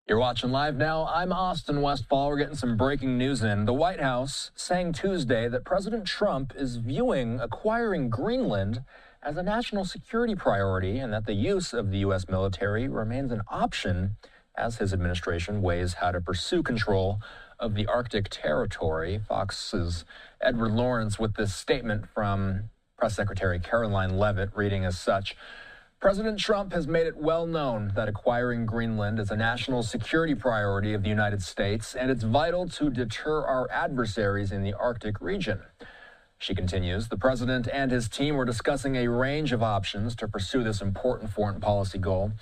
You're watching live now. I'm Austin Westfall. We're getting some breaking news in. The White House saying Tuesday that President Trump is viewing acquiring Greenland as a national security priority and that the use of the U.S. military remains an option as his administration weighs how to pursue control of the Arctic territory. Fox's Edward Lawrence with this statement from Press Secretary Caroline Leavitt, reading as such. President Trump has made it well known that acquiring Greenland is a national security priority of the United States, and it's vital to deter our adversaries in the Arctic region. She continues, the president and his team were discussing a range of options to pursue this important foreign policy goal.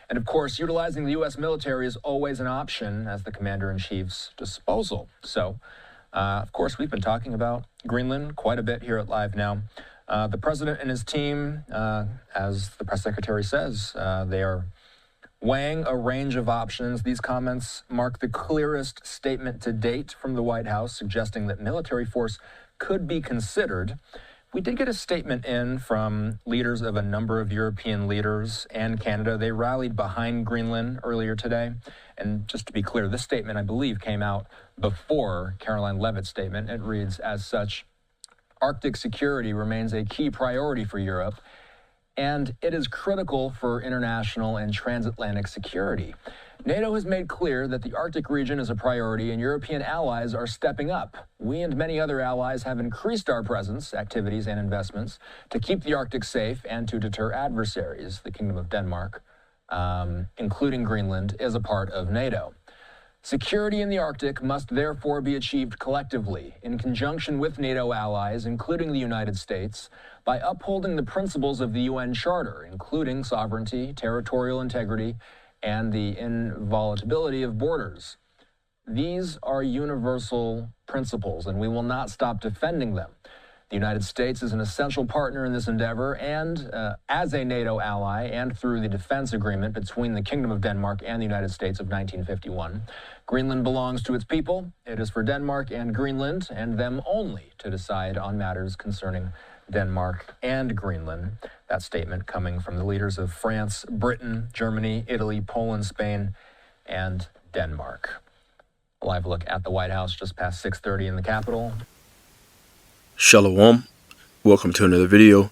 And of course, utilizing the U.S. military is always an option as the commander-in-chief's disposal. So, of course, we've been talking about Greenland quite a bit here at Live Now. The president and his team, as the press secretary says, they are weighing a range of options. These comments mark the clearest statement to date from the White House, suggesting that military force could be considered. We did get a statement in from leaders of a number of European leaders and Canada. They rallied behind Greenland earlier today. And just to be clear, this statement, I believe, came out before Caroline Leavitt's statement. It reads as such. Arctic security remains a key priority for Europe, and it is critical for international and transatlantic security. NATO has made clear that the Arctic region is a priority, and European allies are stepping up. We and many other allies have increased our presence, activities, and investments to keep the Arctic safe and to deter adversaries. The Kingdom of Denmark, including Greenland, is a part of NATO. Security in the Arctic must therefore be achieved collectively, in conjunction with NATO allies, including the United States, by upholding the principles of the UN Charter, including sovereignty, territorial integrity, and the inviolability of borders. These are universal principles, and we will not stop defending them. The United States is an essential partner in this endeavor, and as a NATO ally and through the defense agreement between the Kingdom of Denmark and the United States of 1951, Greenland belongs to its people. It is for Denmark and Greenland, and them only, to decide on matters concerning Denmark and Greenland. That statement coming from the leaders of France, Britain, Germany, Italy, Poland, Spain, and Denmark. A live look at the White House just past 6:30 in the Capitol. Shalom, welcome to another video,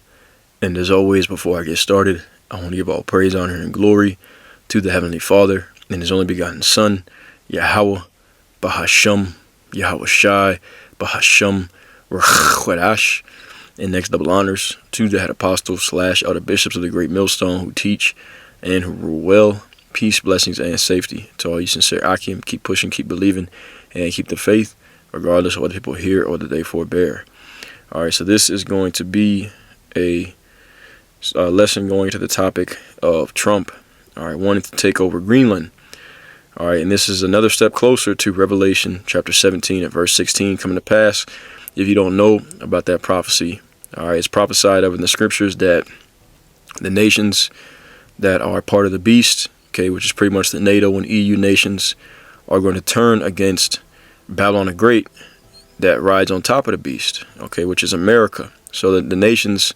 and as always, before I get started, I want to give all praise, honor, and glory to the Heavenly Father and His only begotten Son, Yahweh, Bahasham, Yahweh Shai, Bahasham, Rachwadash, and next double honors to the head apostles / elder bishops of the great millstone who teach and who rule well. Peace, blessings, and safety to all you sincere Akim. Keep pushing, keep believing, and keep the faith, regardless of what people hear or that they forbear. All right, so this is going to be a lesson going to the topic of Trump, all right, wanting to take over Greenland. All right, and this is another step closer to Revelation chapter 17 and verse 16 coming to pass. If you don't know about that prophecy, all right, it's prophesied of in the scriptures that the nations that are part of the beast, okay, which is pretty much the NATO and EU nations, are going to turn against Babylon the Great, that rides on top of the beast, okay, which is America. So that the nations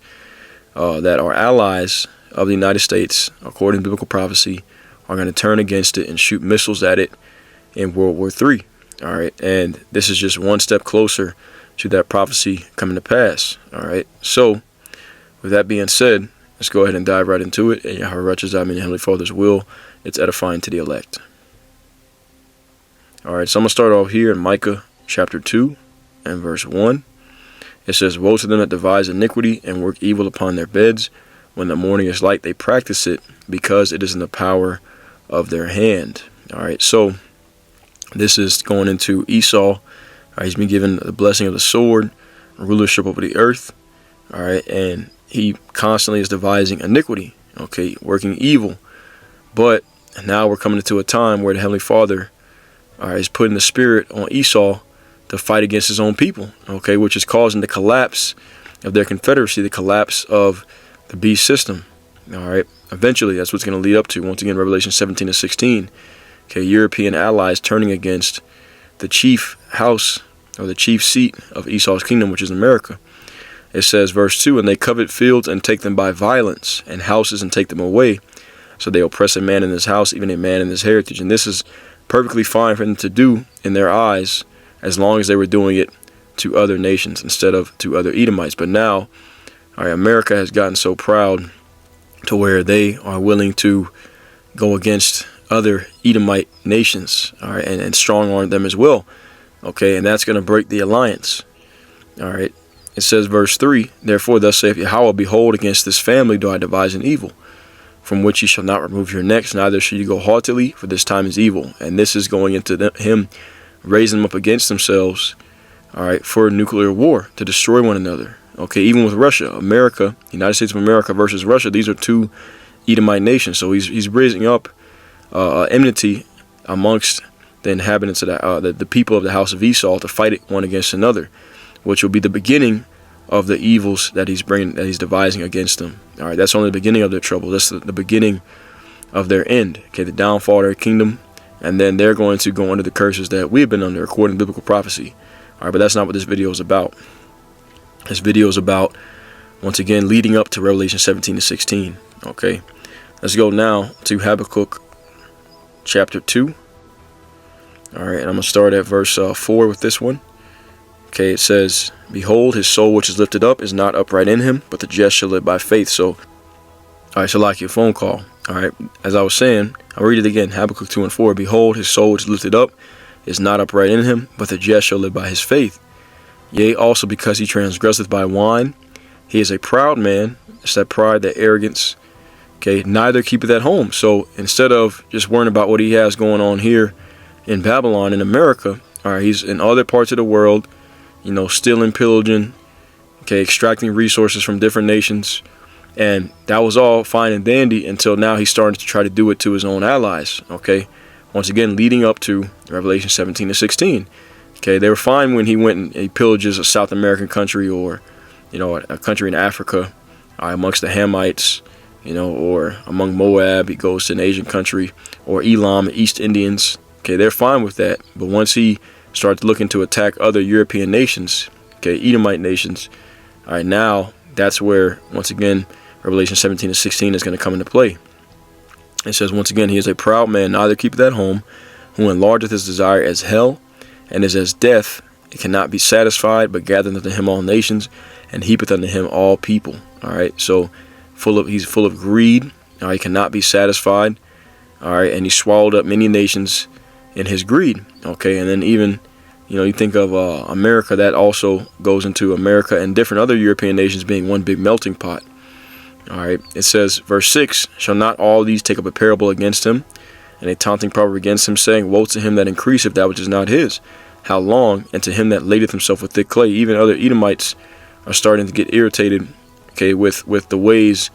that are allies of the United States, according to biblical prophecy, are going to turn against it and shoot missiles at it in World War III. All right, and this is just one step closer to that prophecy coming to pass. All right, so with that being said, let's go ahead and dive right into it. And Yahweh Rachazah, I mean, Heavenly Father's will, it's edifying to the elect. All right, so I'm going to start off here in Micah chapter 2. And verse 1, it says, woe to them that devise iniquity and work evil upon their beds. When the morning is light, they practice it, because it is in the power of their hand. All right, so this is going into Esau. All right, he's been given the blessing of the sword, rulership over the earth. All right, and he constantly is devising iniquity, okay, working evil. But now we're coming into a time where the Heavenly Father, all right, is putting the spirit on Esau to fight against his own people, okay, which is causing the collapse of their confederacy, the collapse of the beast system. All right, eventually that's what's going to lead up to, once again, Revelation 17 and 16, okay, European allies turning against the chief house or the chief seat of Esau's kingdom, which is America. It says, verse 2, and they covet fields and take them by violence, and houses and take them away. So they oppress a man in his house, even a man in his heritage. And this is perfectly fine for them to do in their eyes, as long as they were doing it to other nations instead of to other Edomites. But now, all right, America has gotten so proud to where they are willing to go against other Edomite nations, all right, and strong arm them as well. Okay, and that's going to break the alliance. All right, it says, verse 3, therefore thus saith Yahweh, behold, against this family do I devise an evil, from which ye shall not remove your necks, neither shall you go haughtily, for this time is evil. And this is going into him raising them up against themselves, all right, for nuclear war, to destroy one another. Okay, even with Russia, America, United States of America versus Russia, these are two Edomite nations. So he's raising up enmity amongst the inhabitants of the people of the house of Esau to fight it one against another, which will be the beginning of the evils that he's bringing, that he's devising against them. All right, that's only the beginning of their trouble. That's the beginning of their end. Okay, the downfall of their kingdom, and then they're going to go under the curses that we have been under according to biblical prophecy. All right, but that's not what this video is about. This video is about, once again, leading up to Revelation 17 to 16. Okay, let's go now to Habakkuk chapter 2. All right, and I'm going to start at verse 4 with this one. Okay, it says, behold, his soul which is lifted up is not upright in him, but the just shall live by faith. So, all right, so like your phone call. All right, as I was saying, I'll read it again. Habakkuk 2 and 4. Behold, his soul which is lifted up is not upright in him, but the just shall live by his faith. Yea, also because he transgresseth by wine, he is a proud man. It's that pride, that arrogance. Okay, neither keepeth at home. So instead of just worrying about what he has going on here in Babylon, in America, all right, he's in other parts of the world, you know, stealing, pillaging, okay, extracting resources from different nations. And that was all fine and dandy until now he's starting to try to do it to his own allies. Okay, once again, leading up to Revelation 17 to 16. Okay, they were fine when he went and he pillages a South American country, or, you know, a country in Africa, amongst the Hamites, you know, or among Moab, he goes to an Asian country, or Elam, East Indians. Okay, they're fine with that. But once he starts looking to attack other European nations, okay, Edomite nations, all right, now that's where, once again, Revelation 17 to 16 is going to come into play. It says, once again, he is a proud man, neither keepeth at home, who enlargeth his desire as hell, and is as death, it cannot be satisfied, but gathereth unto him all nations, and heapeth unto him all people. All right, so he's full of greed. All right, cannot be satisfied. All right, and he swallowed up many nations in his greed. Okay, and then even, you know, you think of America, that also goes into America and different other European nations being one big melting pot. All right, it says, verse 6, shall not all these take up a parable against him, and a taunting proverb against him, saying, woe to him that increaseth that which is not his. How long? And to him that ladeth himself with thick clay. Even other Edomites are starting to get irritated, okay, with the ways,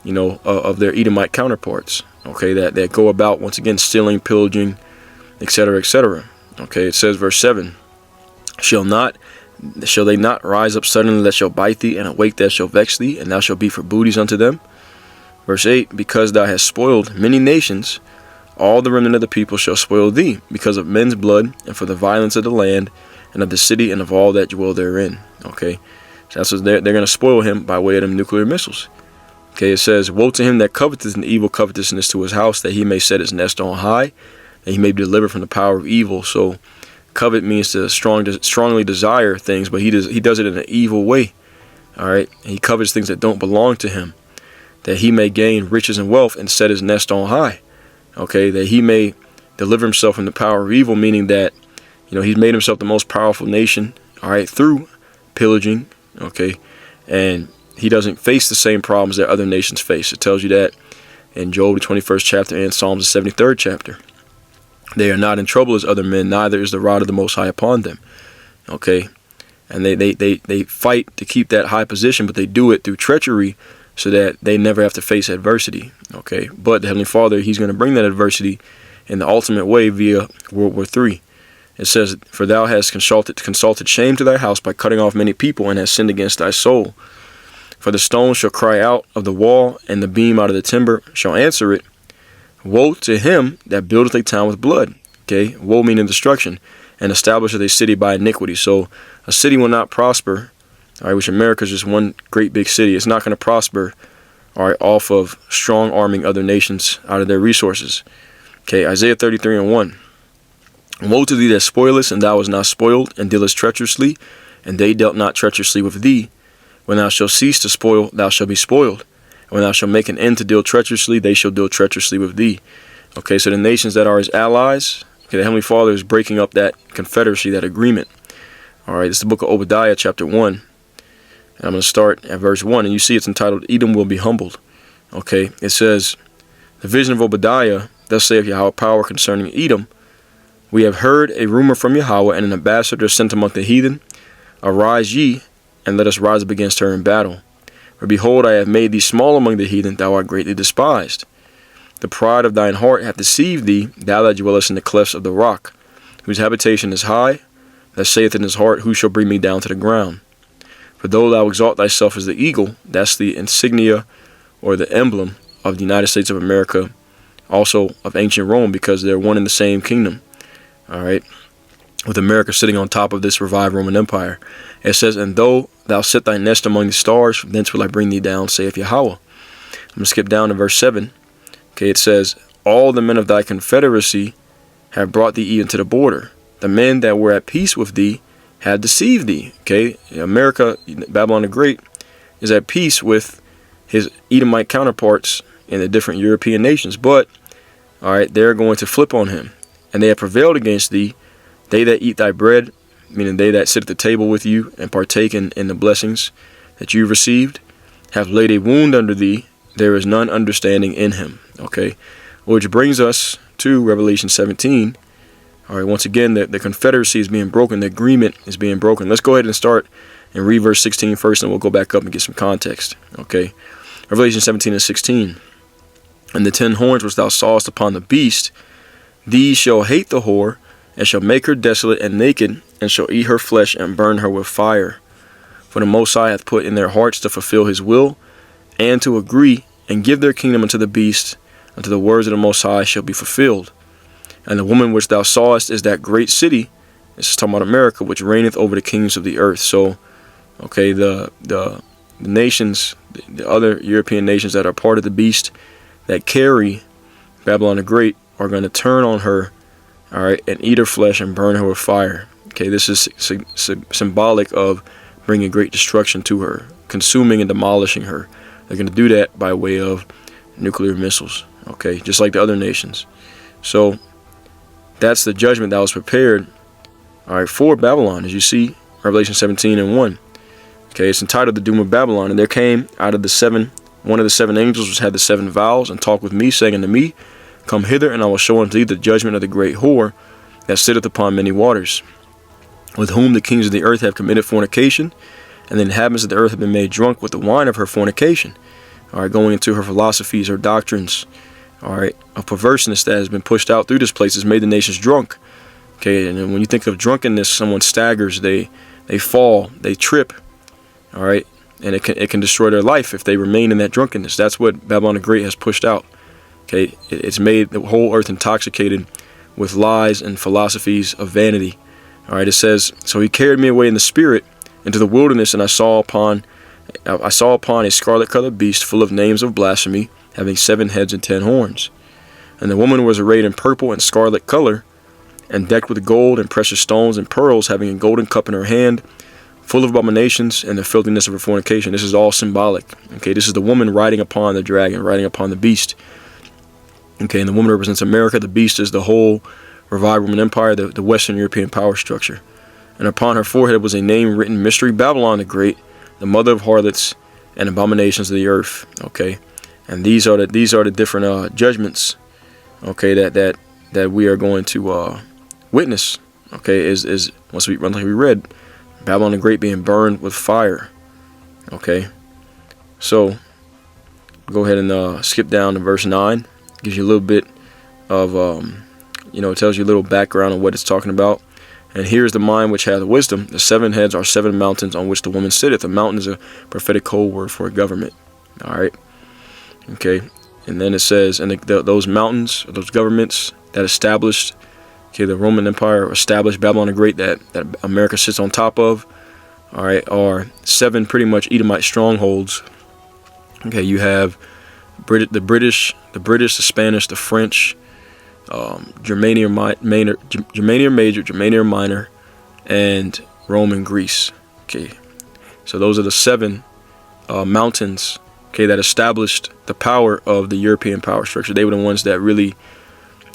you know, of their Edomite counterparts, okay, that go about, once again, stealing, pillaging, etc., etc. Okay, it says, verse 7, shall they not rise up suddenly that shall bite thee, and awake that shall vex thee, and thou shalt be for booties unto them? Verse 8, because thou hast spoiled many nations, all the remnant of the people shall spoil thee, because of men's blood, and for the violence of the land, and of the city, and of all that dwell therein. Okay, so that's what they're going to spoil him by way of them nuclear missiles. Okay, it says, woe to him that coveteth an evil covetousness to his house, that he may set his nest on high, that he may be delivered from the power of evil. So covet means to strongly desire things, but he does it in an evil way. All right, he covets things that don't belong to him, that he may gain riches and wealth and set his nest on high. Okay, that he may deliver himself from the power of evil, meaning that, you know, he's made himself the most powerful nation, all right, through pillaging, okay, and he doesn't face the same problems that other nations face. It tells you that in Job, the 21st chapter, and Psalms, the 73rd chapter. They are not in trouble as other men, neither is the rod of the Most High upon them, okay, and they fight to keep that high position, but they do it through treachery, so that they never have to face adversity. Okay, but the Heavenly Father, he's going to bring that adversity in the ultimate way via World War III. It says, for thou hast consulted shame to thy house by cutting off many people, and hast sinned against thy soul. For the stone shall cry out of the wall, and the beam out of the timber shall answer it. Woe to him that buildeth a town with blood. Okay, woe meaning destruction, and establisheth a city by iniquity. So a city will not prosper, all right, which America is just one great big city. It's not going to prosper, all right, off of strong arming other nations out of their resources. Okay, Isaiah 33 and 1. Woe to thee that spoilest, and thou wast not spoiled, and dealest treacherously, and they dealt not treacherously with thee. When thou shalt cease to spoil, thou shalt be spoiled. And when thou shalt make an end to deal treacherously, they shall deal treacherously with thee. Okay, so the nations that are his allies, okay, the Heavenly Father is breaking up that confederacy, that agreement. All right, this is the book of Obadiah, chapter 1. And I'm going to start at verse 1. And you see it's entitled, Edom Will Be Humbled. Okay, it says, the vision of Obadiah, thus saith Yahweh power concerning Edom. We have heard a rumor from Yahweh, and an ambassador sent among the heathen. Arise ye, and let us rise up against her in battle. For behold, I have made thee small among the heathen, thou art greatly despised. The pride of thine heart hath deceived thee, thou that dwellest in the clefts of the rock, whose habitation is high, that saith in his heart, who shall bring me down to the ground? For though thou exalt thyself as the eagle, that's the insignia or the emblem of the United States of America, also of ancient Rome, because they're one in the same kingdom. All right, with America sitting on top of this revived Roman Empire. It says, and though thou set thy nest among the stars, from thence will I bring thee down, saith Yahweh. I'm going to skip down to verse 7. Okay, it says, all the men of thy confederacy have brought thee even to the border. The men that were at peace with thee had deceived thee. Okay, America, Babylon the Great, is at peace with his Edomite counterparts in the different European nations. But, all right, they're going to flip on him. And they have prevailed against thee. They that eat thy bread, meaning they that sit at the table with you and partake in the blessings that you've received, have laid a wound under thee. There is none understanding in him. Okay, which brings us to Revelation 17. All right, once again, the confederacy is being broken. The agreement is being broken. Let's go ahead and start and read verse 16 first, and we'll go back up and get some context. Okay, Revelation 17 and 16. And the 10 horns which thou sawest upon the beast, these shall hate the whore, and shall make her desolate and naked, and shall eat her flesh and burn her with fire. For the Most High hath put in their hearts to fulfill his will, and to agree, and give their kingdom unto the beast, until the words of the Most High shall be fulfilled. And the woman which thou sawest is that great city, this is talking about America, which reigneth over the kings of the earth. So, okay, the nations, the other European nations that are part of the beast, that carry Babylon the Great, are going to turn on her, all right, and eat her flesh and burn her with fire. Okay, this is symbolic of bringing great destruction to her, consuming and demolishing her. They're going to do that by way of nuclear missiles, okay, just like the other nations. So that's the judgment that was prepared, all right, for Babylon, as you see, Revelation 17 and 1. Okay, it's entitled The Doom of Babylon. And there came out of the seven, one of the 7 angels which had the 7 vials, and talked with me, saying unto me, come hither, and I will show unto thee the judgment of the great whore that sitteth upon many waters, with whom the kings of the earth have committed fornication, and the inhabitants of the earth have been made drunk with the wine of her fornication. All right, going into her philosophies, her doctrines, all right, of perverseness that has been pushed out through this place has made the nations drunk. Okay, and when you think of drunkenness, someone staggers, they fall, they trip, all right, and it can destroy their life if they remain in that drunkenness. That's what Babylon the Great has pushed out. Okay, it's made the whole earth intoxicated with lies and philosophies of vanity. All right, it says, so he carried me away in the spirit into the wilderness, and I saw upon a scarlet-colored beast full of names of blasphemy, having 7 heads and 10 horns. And the woman was arrayed in purple and scarlet color, and decked with gold and precious stones and pearls, having a golden cup in her hand, full of abominations and the filthiness of her fornication. This is all symbolic. Okay, this is the woman riding upon the dragon, riding upon the beast. Okay, and the woman represents America. The beast is the whole revived Roman Empire, the Western European power structure. And upon her forehead was a name written, Mystery Babylon the Great, the mother of harlots and abominations of the earth. Okay, and these are the different judgments. Okay, that we are going to witness. Okay, is once we read, Babylon the Great being burned with fire. Okay, so go ahead and skip down to verse 9. Gives you a little bit of, it tells you a little background on what it's talking about. And here's the mind which hath wisdom. The 7 heads are 7 mountains on which the woman sitteth. A mountain is a prophetic code word for a government. All right. Okay. And then it says, and those mountains, those governments that established, okay, the Roman Empire established Babylon the Great that America sits on top of, all right, are 7 pretty much Edomite strongholds. Okay, you have the British, the Spanish, the French, Germania Major, Germania Minor, and Rome and Greece. Okay, so those are the 7 mountains, okay, that established the power of the European power structure. They were the ones that really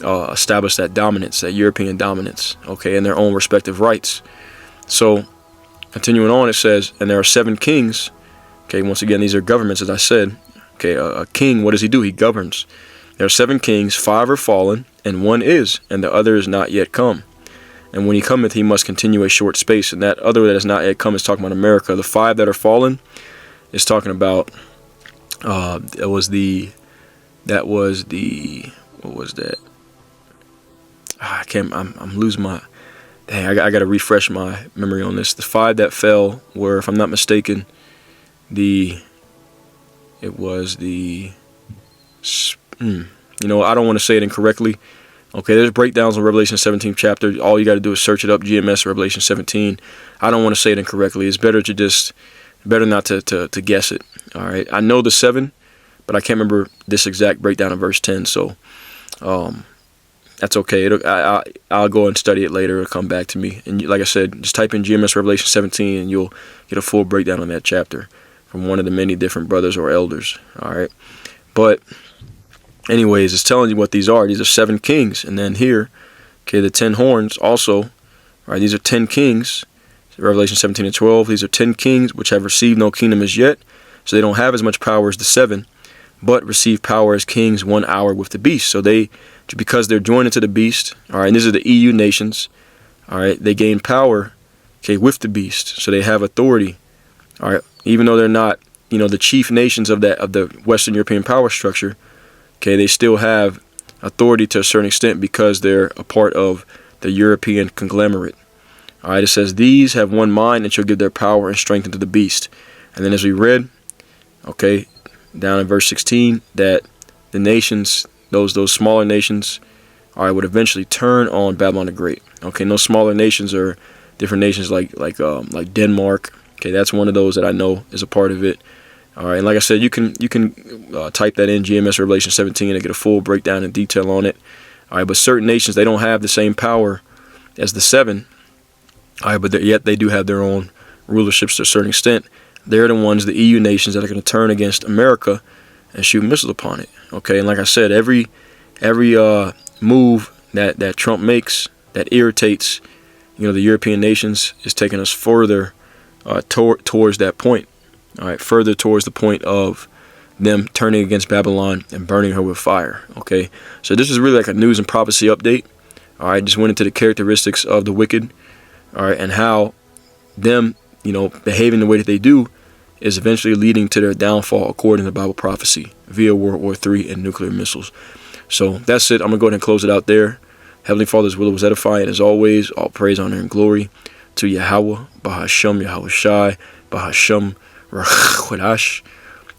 established that dominance, that European dominance, okay, in their own respective rights. So continuing on, it says, and there are 7 kings. Okay, once again, these are governments, as I said. Okay, a king, what does he do? He governs. There are 7 kings, 5 are fallen, and 1 is, and the other is not yet come. And when he cometh, he must continue a short space. And that other that is not yet come is talking about America. The 5 that are fallen is talking about, what was that? I'm losing my, dang, I got to refresh my memory on this. The 5 that fell were, if I'm not mistaken, I don't want to say it incorrectly. Okay, there's breakdowns on Revelation 17 chapter. All you got to do is search it up, GMS Revelation 17. I don't want to say it incorrectly. It's better not to guess it. All right, I know the 7, but I can't remember this exact breakdown of verse 10. So, that's okay. I'll go and study it later. It'll come back to me. And like I said, just type in GMS Revelation 17, and you'll get a full breakdown on that chapter from one of the many different brothers or elders. All right, but anyways, it's telling you what these are. These are 7 kings. And then here, okay, the 10 horns also. All right, these are 10 kings. Revelation 17 and 12. These are 10 kings which have received no kingdom as yet. So they don't have as much power as the 7, but receive power as kings 1 hour with the beast. So because they're joined into the beast, all right, and these are the EU nations, all right, they gain power, okay, with the beast. So they have authority, all right, even though they're not, the chief nations of the Western European power structure. Okay, they still have authority to a certain extent because they're a part of the European conglomerate. All right, it says, these have one mind and shall give their power and strength unto the beast. And then as we read, okay, down in verse 16, that the nations, those smaller nations, all right, would eventually turn on Babylon the Great. Okay, and those smaller nations are different nations like Denmark. Okay, that's one of those that I know is a part of it. All right, and like I said, you can type that in, GMS Revelation 17, and get a full breakdown and detail on it. All right, but certain nations, they don't have the same power as the 7. All right, but yet they do have their own rulerships to a certain extent. They're the ones, the EU nations, that are going to turn against America and shoot missiles upon it. Okay, and like I said, every move that Trump makes that irritates, the European nations is taking us further towards that point. All right, further towards the point of them turning against Babylon and burning her with fire. Okay, so this is really like a news and prophecy update. All right, just went into the characteristics of the wicked. All right, and how them, behaving the way that they do is eventually leading to their downfall according to Bible prophecy via World War III and nuclear missiles. So that's it. I'm going to go ahead and close it out there. Heavenly Father's will was edifying. As always, all praise, honor, and glory to Yahweh, Bahasham, Yahweh Shai, Bahasham, Rachodash.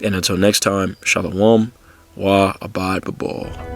And until next time, Shalom, Wa Abad Babal.